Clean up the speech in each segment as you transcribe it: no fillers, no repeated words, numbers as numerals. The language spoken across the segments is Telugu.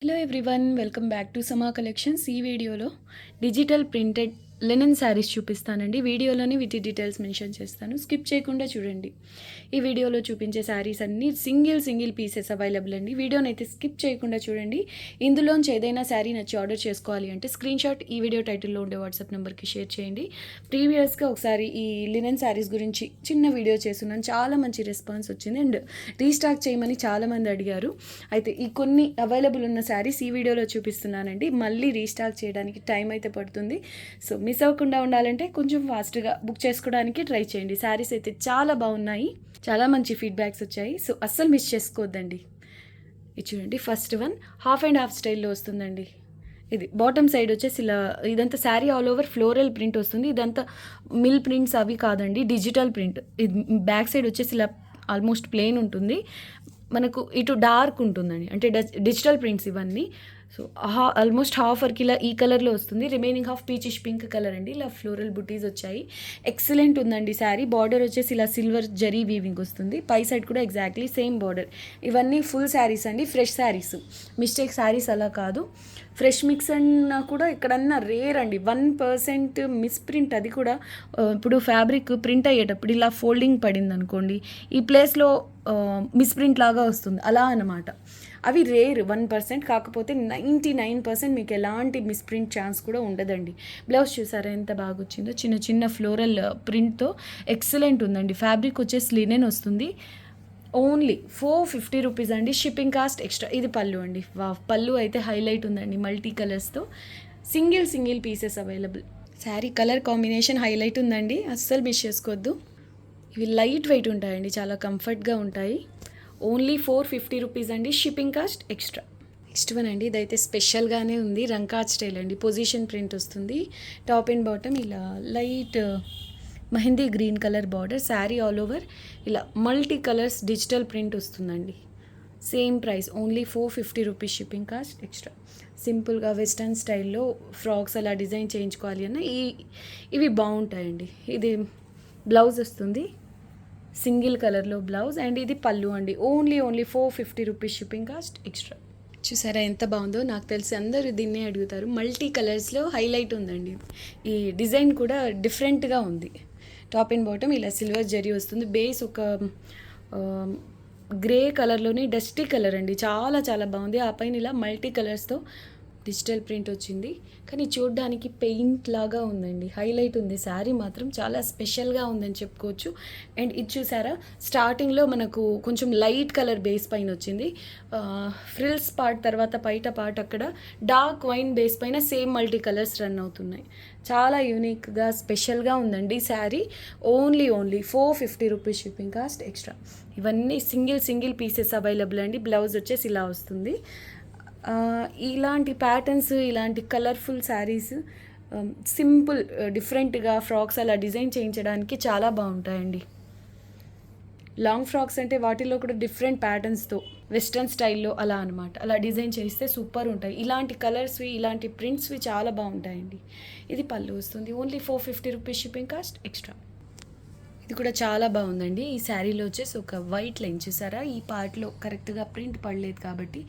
Hello everyone, welcome back to సమా కలెక్షన్స్. ఈ వీడియోలో డిజిటల్ ప్రింటెడ్ లెనిన్ శారీస్ చూపిస్తానండి. వీడియోలోని వీటి డీటెయిల్స్ మెన్షన్ చేస్తాను, స్కిప్ చేయకుండా చూడండి. ఈ వీడియోలో చూపించే శారీస్ అన్నీ సింగిల్ పీసెస్ అవైలబుల్ అండి. వీడియోని అయితే స్కిప్ చేయకుండా చూడండి. ఇందులోంచి ఏదైనా శారీ నచ్చి ఆర్డర్ చేసుకోవాలి అంటే స్క్రీన్ షాట్ ఈ వీడియో టైటిల్లో ఉండే వాట్సాప్ నెంబర్కి షేర్ చేయండి. ప్రీవియస్గా ఒకసారి ఈ లినెన్ శారీస్ గురించి చిన్న వీడియో చేస్తున్నాను, చాలా మంచి రెస్పాన్స్ వచ్చింది అండ్ రీస్టాక్ చేయమని చాలామంది అడిగారు. అయితే ఈ కొన్ని అవైలబుల్ ఉన్న శారీస్ ఈ వీడియోలో చూపిస్తున్నానండి. మళ్ళీ రీస్టాక్ చేయడానికి టైం అయితే పడుతుంది. సో మిస్ అవ్వకుండా ఉండాలంటే కొంచెం ఫాస్ట్గా బుక్ చేసుకోవడానికి ట్రై చేయండి. శారీస్ అయితే చాలా బాగున్నాయి, చాలా మంచి ఫీడ్బ్యాక్స్ వచ్చాయి. సో అస్సలు మిస్ చేసుకోవద్దండి. ఇది చూడండి, first one half and half స్టైల్లో వస్తుందండి. ఇది బాటమ్ సైడ్ వచ్చేసి ఇలా ఇదంతా sari all over floral print వస్తుంది. ఇదంతా మిల్ ప్రింట్స్ అవి కాదండి, డిజిటల్ ప్రింట్. ఇది బ్యాక్ సైడ్ వచ్చేసి ఇలా ఆల్మోస్ట్ ప్లెయిన్ ఉంటుంది. మనకు ఇటు డార్క్ ఉంటుందండి, అంటే డిజిటల్ ప్రింట్స్ ఇవన్నీ. సో ఆల్మోస్ట్ హాఫ్ వరకు ఇలా ఈ కలర్లో వస్తుంది, remaining half peachish pink colour అండి. ఇలా ఫ్లోరల్ బుటీస్ వచ్చాయి, ఎక్సలెంట్ ఉందండి శారీ. బార్డర్ వచ్చేసి ఇలా సిల్వర్ జరీ వీవింగ్ వస్తుంది, పై సైడ్ కూడా ఎగ్జాక్ట్లీ సేమ్ బార్డర్. ఇవన్నీ ఫుల్ శారీస్ అండి, ఫ్రెష్ శారీస్, మిస్టేక్ శారీస్ అలా కాదు. ఫ్రెష్ మిక్స్ అన్నా కూడా ఎక్కడన్నా రేర్ అండి, 1% మిస్ప్రింట్. అది కూడా ఇప్పుడు ఫ్యాబ్రిక్ ప్రింట్ అయ్యేటప్పుడు ఇలా ఫోల్డింగ్ పడింది అనుకోండి, ఈ ప్లేస్లో మిస్ప్రింట్ లాగా వస్తుంది అలా అన్నమాట. అవి రేర్ 1%, కాకపోతే 99% మీకు ఎలాంటి మిస్ప్రింట్ ఛాన్స్ కూడా ఉండదండి. బ్లౌజ్ చూసారా ఎంత బాగా వచ్చిందో, చిన్న చిన్న ఫ్లోరల్ ప్రింట్తో ఎక్సలెంట్ ఉందండి. ఫ్యాబ్రిక్ వచ్చేసి లినెన్ వస్తుంది. ఓన్లీ 450 రూపీస్ అండి, షిప్పింగ్ కాస్ట్ ఎక్స్ట్రా. ఇది పళ్ళు అండి, పళ్ళు అయితే హైలైట్ ఉందండి, మల్టీ కలర్స్తో. Single pieces available. Sari colour combination highlight ఉందండి, అస్సలు మిస్ చేసుకోవద్దు. ఇవి లైట్ వెయిట్ ఉంటాయండి, చాలా కంఫర్ట్గా ఉంటాయి. ఓన్లీ 450 రూపీస్ అండి, shipping cost extra. Next one అండి, ఇదైతే స్పెషల్గానే ఉంది, రంకాజ్ స్టైల్ అండి. పొజిషన్ ప్రింట్ వస్తుంది, టాప్ అండ్ బాటమ్ ఇలా light mehndi green colour border. Sari all over ఇలా మల్టీ కలర్స్ డిజిటల్ ప్రింట్ వస్తుందండి. Same price, only 450 rupees, shipping cost extra. సింపుల్గా వెస్టర్న్ స్టైల్లో ఫ్రాక్స్ అలా డిజైన్ చేయించుకోవాలి అన్న ఇవి బాగుంటాయండి. ఇది బ్లౌజ్ వస్తుంది, సింగిల్ కలర్లో బ్లౌజ్, అండ్ ఇది పళ్ళు అండి. Only 450 rupees, shipping cost extra. చూసారా ఎంత బాగుందో, నాకు తెలిసి అందరూ దీన్నే అడుగుతారు. మల్టీ కలర్స్లో హైలైట్ ఉందండి, ఈ డిజైన్ కూడా డిఫరెంట్గా ఉంది. టాప్ అండ్ బాటమ్ ఇలా సిల్వర్ జరీ వస్తుంది, బేస్ ఒక గ్రే కలర్లోని డస్టీ కలర్ అండి, చాలా బాగుంది. ఆ పైన ఇలా మల్టీ కలర్స్తో డిజిటల్ ప్రింట్ వచ్చింది, కానీ చూడడానికి పెయింట్ లాగా ఉందండి, హైలైట్ ఉంది. శారీ మాత్రం చాలా స్పెషల్గా ఉందని చెప్పుకోవచ్చు. అండ్ ఇది చూసారా, స్టార్టింగ్లో మనకు కొంచెం లైట్ కలర్ బేస్ పైన వచ్చింది, ఫ్రిల్స్ పార్ట్ తర్వాత బయట పార్ట్ అక్కడ డార్క్ వైన్ బేస్ పైన సేమ్ మల్టీ కలర్స్ రన్ అవుతున్నాయి. చాలా యూనిక్గా స్పెషల్గా ఉందండి sari. Only 450 rupees, shipping cost extra. ఇవన్నీ సింగిల్ పీసెస్ అవైలబుల్ అండి. బ్లౌజ్ వచ్చేసి ఇలా వస్తుంది. ఇలాంటి ప్యాటర్న్స్, ఇలాంటి కలర్ఫుల్ శారీస్ సింపుల్ డిఫరెంట్గా ఫ్రాక్స్ అలా డిజైన్ చేయించడానికి చాలా బాగుంటాయండి. లాంగ్ ఫ్రాక్స్ అంటే వాటిలో కూడా డిఫరెంట్ ప్యాటర్న్స్తో వెస్ట్రన్ స్టైల్లో అలా అనమాట, అలా డిజైన్ చేస్తే సూపర్ ఉంటాయి. ఇలాంటి కలర్స్వి, ఇలాంటి ప్రింట్స్వి చాలా బాగుంటాయండి. ఇది పళ్ళు వస్తుంది, only 450 rupees, shipping cost extra. ఇది కూడా చాలా బాగుందండి. ఈ శారీలో వచ్చేసి ఒక వైట్ లైన్ చూసారా, ఈ పార్ట్లో కరెక్ట్గా ప్రింట్ పడలేదు కాబట్టి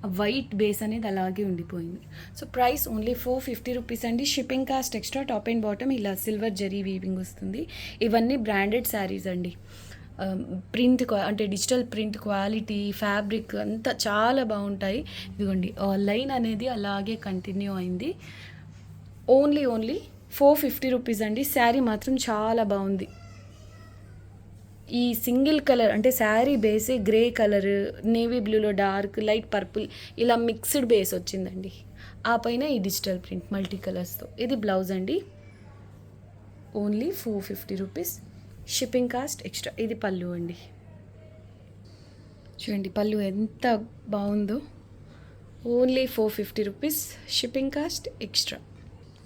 ఆ వైట్ బేస్ అనేది అలాగే ఉండిపోయింది. సో ప్రైస్ ఓన్లీ 450 రూపీస్ అండి, shipping cost extra. Top and bottom ఇలా సిల్వర్ జరీ వీవింగ్ వస్తుంది. ఇవన్నీ బ్రాండెడ్ శారీస్ అండి. ప్రింట్ అంటే డిజిటల్ ప్రింట్ క్వాలిటీ, ఫ్యాబ్రిక్ అంతా చాలా బాగుంటాయి. ఇదిగోండి, లైన్ అనేది అలాగే కంటిన్యూ అయింది. ఓన్లీ 450 రూపీస్ అండి. శారీ మాత్రం చాలా బాగుంది. ఈ సింగిల్ కలర్ అంటే శారీ బేసే గ్రే కలర్, నేవీ బ్లూలో డార్క్, లైట్ పర్పుల్, ఇలా మిక్స్డ్ బేస్ వచ్చిందండి. ఆ పైన ఈ డిజిటల్ ప్రింట్ మల్టీ కలర్స్తో. ఇది బ్లౌజ్ అండి, only 450 rupees, shipping cost extra. ఇది పళ్ళు అండి, చూడండి పళ్ళు ఎంత బాగుందో. Only 450 rupees, shipping cost extra.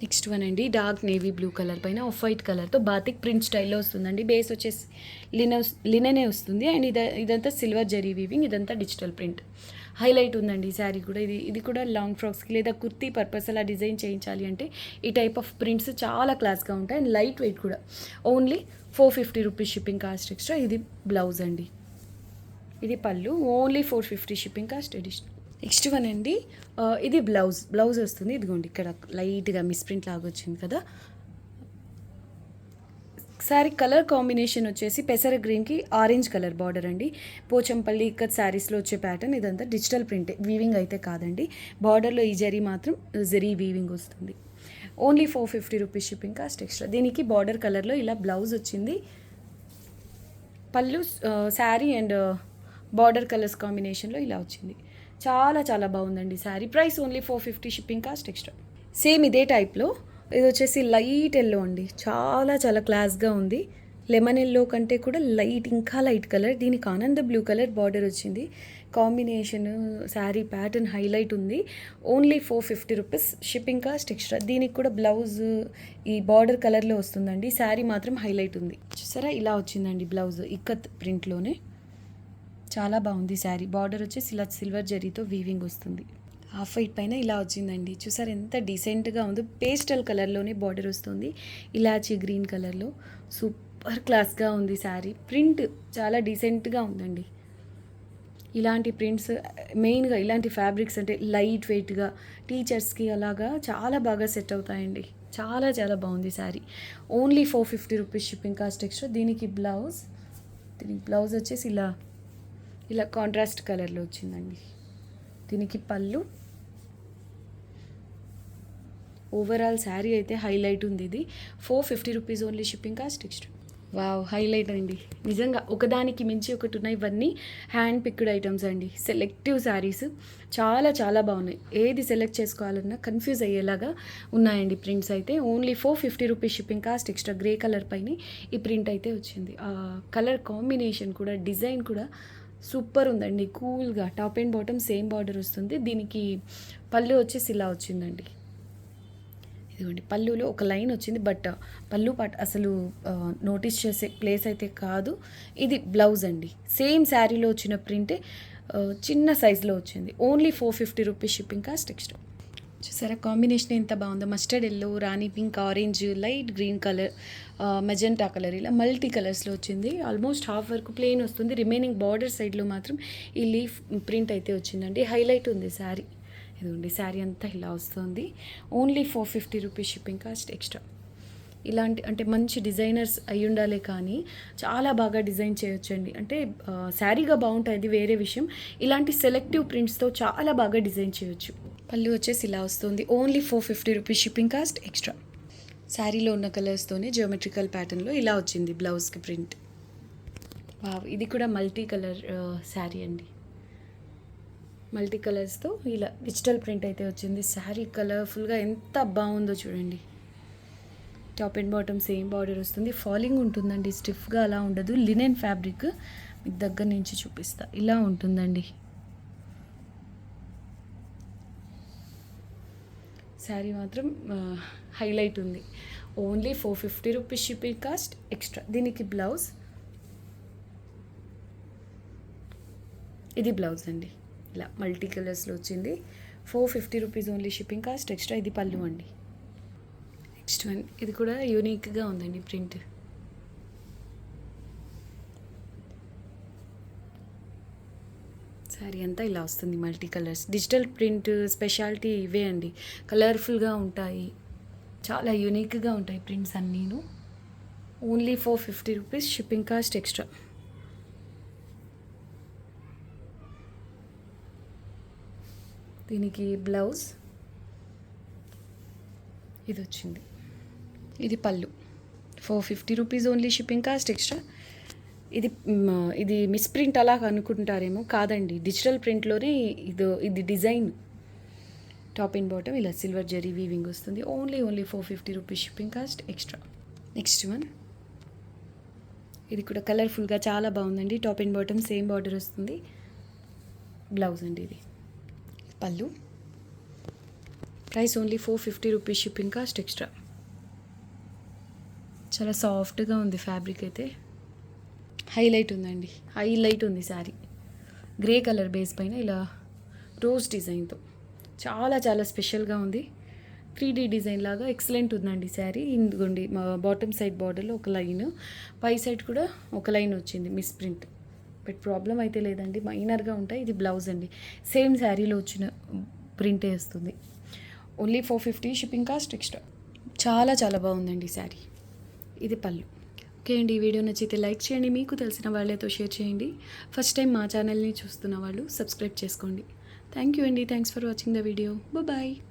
Next one అండి, డార్క్ నేవీ బ్లూ కలర్ పైన ఆఫ్ వైట్ కలర్తో బాతిక్ ప్రింట్ స్టైల్లో వస్తుందండి. బేస్ వచ్చేసి లినెనే వస్తుంది, అండ్ ఇదంతా సిల్వర్ జరీ వీవింగ్, ఇదంతా డిజిటల్ ప్రింట్. హైలైట్ ఉందండి ఈ శారీ కూడా. ఇది కూడా లాంగ్ ఫ్రాక్స్కి లేదా కుర్తీ పర్పస్ అలా డిజైన్ చేయించాలి అంటే ఈ టైప్ ఆఫ్ ప్రింట్స్ చాలా క్లాస్గా ఉంటాయి, అండ్ లైట్ వెయిట్ కూడా. Only 450 rupees, shipping cost extra. ఇది బ్లౌజ్ అండి, ఇది పళ్ళు, only 450, shipping cost additional. Next one అండి, ఇది బ్లౌజ్ వస్తుంది. ఇదిగోండి ఇక్కడ లైట్గా మిస్ప్రింట్ లాగా వచ్చింది కదా. శారీ కలర్ కాంబినేషన్ వచ్చేసి పెసర గ్రీన్కి ఆరెంజ్ కలర్ బార్డర్ అండి. పోచంపల్లి ఇక్కత్ శారీస్లో వచ్చే ప్యాటర్న్ ఇదంతా డిజిటల్ ప్రింట్, వీవింగ్ అయితే కాదండి. బార్డర్లో ఈ జరీ మాత్రం జరీ వీవింగ్ వస్తుంది. Only 450 rupees shipping cost extra. దీనికి బార్డర్ కలర్లో ఇలా బ్లౌజ్ వచ్చింది. పళ్ళు శారీ అండ్ బార్డర్ కలర్స్ కాంబినేషన్లో ఇలా వచ్చింది. చాలా చాలా బాగుందండి sari. Price only 450 shipping cost extra. Same ఇదే టైప్లో ఇది వచ్చేసి లైట్ ఎల్లో అండి. చాలా చాలా క్లాస్గా ఉంది. లెమన్ ఎల్లో కంటే కూడా ఇంకా లైట్ కలర్. దీనికి ఆనంద బ్లూ కలర్ బార్డర్ వచ్చింది. కాంబినేషన్ శారీ ప్యాటర్న్ హైలైట్ ఉంది. Only 450 rupees shipping cost extra. దీనికి కూడా బ్లౌజ్ ఈ బార్డర్ కలర్లో వస్తుందండి. శారీ మాత్రం హైలైట్ ఉంది. చూసారా ఇలా వచ్చిందండి బ్లౌజ్ ఇక్కత్ ప్రింట్లోనే. చాలా బాగుంది శారీ. బార్డర్ వచ్చేసి ఇలా సిల్వర్ జరీతో వీవింగ్ వస్తుంది. హాఫ్ వైట్ పైన ఇలా వచ్చిందండి. చూసారు ఎంత డీసెంట్గా ఉందో. పేస్టల్ కలర్లోనే బార్డర్ వస్తుంది. ఇలాచీ గ్రీన్ కలర్లో సూపర్ క్లాస్గా ఉంది శారీ. ప్రింట్ చాలా డీసెంట్గా ఉందండి. ఇలాంటి ప్రింట్స్ మెయిన్గా ఇలాంటి ఫ్యాబ్రిక్స్ అంటే లైట్ వెయిట్గా టీచర్స్కి అలాగా చాలా బాగా సెట్ అవుతాయండి. చాలా చాలా బాగుంది sari. Only 450 rupees shipping cost extra. దీనికి బ్లౌజ్ వచ్చేసి ఇలా కాంట్రాస్ట్ కలర్లో వచ్చిందండి. దీనికి పళ్ళు. ఓవరాల్ శారీ అయితే హైలైట్ ఉంది. ఇది 450 rupees only shipping cost extra. Wow, highlight అండి నిజంగా. ఒకదానికి మించి ఒకటి ఉన్నాయి. ఇవన్నీ హ్యాండ్ పిక్డ్ ఐటమ్స్ అండి. సెలెక్టివ్ శారీస్ చాలా చాలా బాగున్నాయి. ఏది సెలెక్ట్ చేసుకోవాలన్నా కన్ఫ్యూజ్ అయ్యేలాగా ఉన్నాయండి ప్రింట్స్ అయితే. Only 450 rupees shipping cost extra. Grey colour పైన ఈ ప్రింట్ అయితే వచ్చింది. కలర్ కాంబినేషన్ కూడా డిజైన్ కూడా సూపర్ ఉందండి. కూల్గా top and bottom same border వస్తుంది. దీనికి పళ్ళు వచ్చేసి ఇలా వచ్చిందండి. ఇదిగోండి పళ్ళులో ఒక లైన్ వచ్చింది. బట్ పళ్ళు పాట అసలు నోటీస్ చేసే ప్లేస్ అయితే కాదు. ఇది బ్లౌజ్ అండి. సేమ్ శారీలో వచ్చిన ప్రింటే చిన్న సైజులో వచ్చింది. Only 450 rupees shipping cost extra. చూసారా కాంబినేషన్ ఎంత బాగుందో. Mustard yellow, rani pink, orange, light green colour, magenta colour ఇలా మల్టీ కలర్స్లో వచ్చింది. ఆల్మోస్ట్ హాఫ్ వరకు ప్లెయిన్ వస్తుంది. రిమైనింగ్ బార్డర్ సైడ్లో మాత్రం ఈ లీఫ్ ప్రింట్ అయితే వచ్చిందండి. హైలైట్ ఉంది శారీ. ఇదిగోండి శారీ అంతా ఇలా వస్తుంది. Only 450 rupees shipping cost extra. ఇలాంటి అంటే మంచి డిజైనర్స్ అయి ఉండాలి కానీ చాలా బాగా డిజైన్ చేయొచ్చండి. అంటే శారీగా బాగుంటుంది వేరే విషయం. ఇలాంటి సెలెక్టివ్ ప్రింట్స్తో చాలా బాగా డిజైన్ చేయొచ్చు. పళ్ళు వచ్చేసి ఇలా వస్తుంది. Only 450 rupees shipping cost extra. శారీలో ఉన్న కలర్స్తోనే జియోమెట్రికల్ ప్యాటర్న్లో ఇలా వచ్చింది బ్లౌజ్కి ప్రింట్. ఇది కూడా మల్టీ కలర్ శారీ అండి. మల్టీ కలర్స్తో ఇలా డిజిటల్ ప్రింట్ అయితే వచ్చింది. శారీ కలర్ఫుల్గా ఎంత బాగుందో చూడండి. Top and bottom same border వస్తుంది. ఫాలింగ్ ఉంటుందండి, స్టిఫ్గా అలా ఉండదు. లినెన్ ఫ్యాబ్రిక్ మీకు దగ్గర నుంచి చూపిస్తా. ఇలా ఉంటుందండి శారీ మాత్రం హైలైట్ ఉంది. Only 450 rupees shipping cost extra. దీనికి బ్లౌజ్, ఇది బ్లౌజ్ అండి. ఇలా మల్టీ కలర్స్లో వచ్చింది. 450 rupees only shipping cost extra. ఇది పళ్ళు అండి. నెక్స్ట్ వన్, ఇది కూడా యూనిక్గా ఉందండి ప్రింట్. శారీ అంతా ఇలా వస్తుంది. Multi colours digital print speciality ఇవే అండి. కలర్ఫుల్గా ఉంటాయి, చాలా యూనిక్గా ఉంటాయి ప్రింట్స్ అన్నీను. Only 450 rupees shipping cost extra. దీనికి బ్లౌజ్ ఇది వచ్చింది. ఇది పళ్ళు. 450 rupees only shipping cost extra. ఇది మిస్ప్రింట్ అలా అనుకుంటారేమో, కాదండి డిజిటల్ ప్రింట్లోనే ఇది డిజైన్. టాప్ అండ్ బాటమ్ ఇలా సిల్వర్ జరీ వీవింగ్ వస్తుంది. Only 450 rupees shipping cost extra. Next one, ఇది కూడా కలర్ఫుల్గా చాలా బాగుందండి. Top and bottom same border వస్తుంది. బ్లౌజ్ అండి. ఇది పళ్ళు. Price only 450 rupees shipping cost extra. చాలా సాఫ్ట్గా ఉంది ఫ్యాబ్రిక్ అయితే. హైలైట్ ఉందండి, హైలైట్ ఉంది శారీ. గ్రే కలర్ బేస్ పైన ఇలా రోజ్ డిజైన్తో చాలా చాలా స్పెషల్గా ఉంది. 3D డిజైన్ లాగా ఎక్సలెంట్ ఉందండి శారీ. ఇందుకోండి మా బాటమ్ సైడ్ బార్డర్లో ఒక లైన్, పై సైడ్ కూడా ఒక లైన్ వచ్చింది మిస్ ప్రింట్. బట్ ప్రాబ్లం అయితే లేదండి, మైనర్గా ఉంటాయి. ఇది బ్లౌజ్ అండి, సేమ్ శారీలో వచ్చిన ప్రింటే వస్తుంది. Only 450 shipping cost extra. చాలా చాలా బాగుందండి శారీ. ఇది పళ్ళు. ఓకే అండి, ఈ వీడియో నచ్చితే లైక్ చేయండి, మీకు తెలిసిన వాళ్ళతో షేర్ చేయండి. ఫస్ట్ టైం మా ఛానల్ని చూస్తున్న వాళ్ళు సబ్స్క్రైబ్ చేసుకోండి. థ్యాంక్ యూ అండి, thanks for watching the video. Bye.